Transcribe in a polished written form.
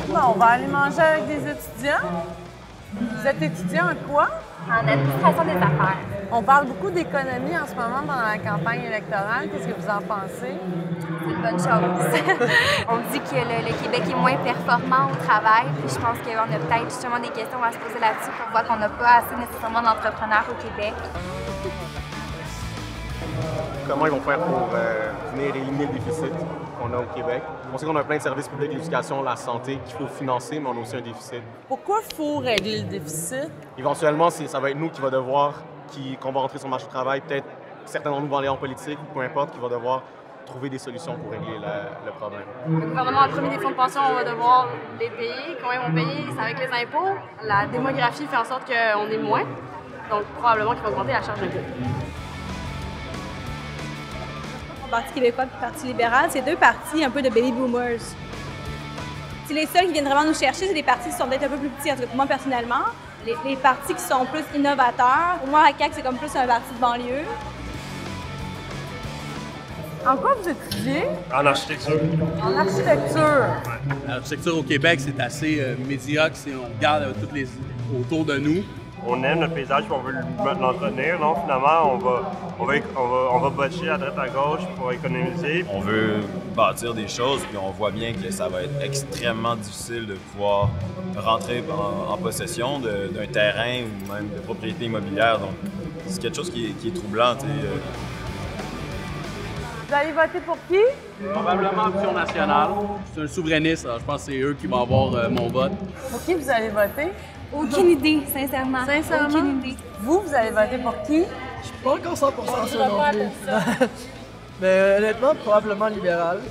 Bon, on va aller manger avec des étudiants. Vous êtes étudiant en quoi? En administration des affaires. On parle beaucoup d'économie en ce moment pendant la campagne électorale. Qu'est-ce que vous en pensez? C'est une bonne chose. On dit que le Québec est moins performant au travail, puis je pense qu'on a peut-être justement des questions à se poser là-dessus pour voir qu'on n'a pas assez nécessairement d'entrepreneurs au Québec. Comment ils vont faire pour venir éliminer le déficit qu'on a au Québec? On sait qu'on a plein de services publics, l'éducation, la santé qu'il faut financer, mais on a aussi un déficit. Pourquoi il faut régler le déficit? Éventuellement, ça va être nous qui va devoir, qu'on va rentrer sur le marché du travail, peut-être certains d'entre nous vont aller en politique, ou peu importe, qui va devoir trouver des solutions pour régler le problème. Le gouvernement a promis des fonds de pension, on va devoir les payer. Comment ils vont payer? C'est avec les impôts. La démographie fait en sorte qu'on est moins. Donc, probablement qu'il va augmenter la charge d'impôt. Le Parti québécois et le Parti libéral, c'est deux partis un peu de baby boomers. C'est les seuls qui viennent vraiment nous chercher, c'est des partis qui sont peut-être un peu plus petits, en tout cas pour moi personnellement. Les partis qui sont plus innovateurs, pour moi, la CAQ, c'est comme plus un parti de banlieue. En quoi vous étudiez? En architecture. En architecture. L'architecture au Québec, c'est assez médiocre si on regarde toutes les autour de nous. On aime notre paysage et on veut l'entretenir. Donc finalement, on va botcher à droite à gauche pour économiser. On veut bâtir des choses, puis on voit bien que ça va être extrêmement difficile de pouvoir rentrer en possession d'un terrain ou même de propriété immobilière. Donc c'est quelque chose qui est troublant. Vous allez voter pour qui? Probablement Option nationale. C'est un souverainiste, alors je pense que c'est eux qui vont avoir mon vote. Pour qui vous allez voter? Aucune idée, sincèrement. Aucune idée. Vous allez voter pour qui? Je suis pas encore 100% sûr non plus. Mais honnêtement, probablement libéral.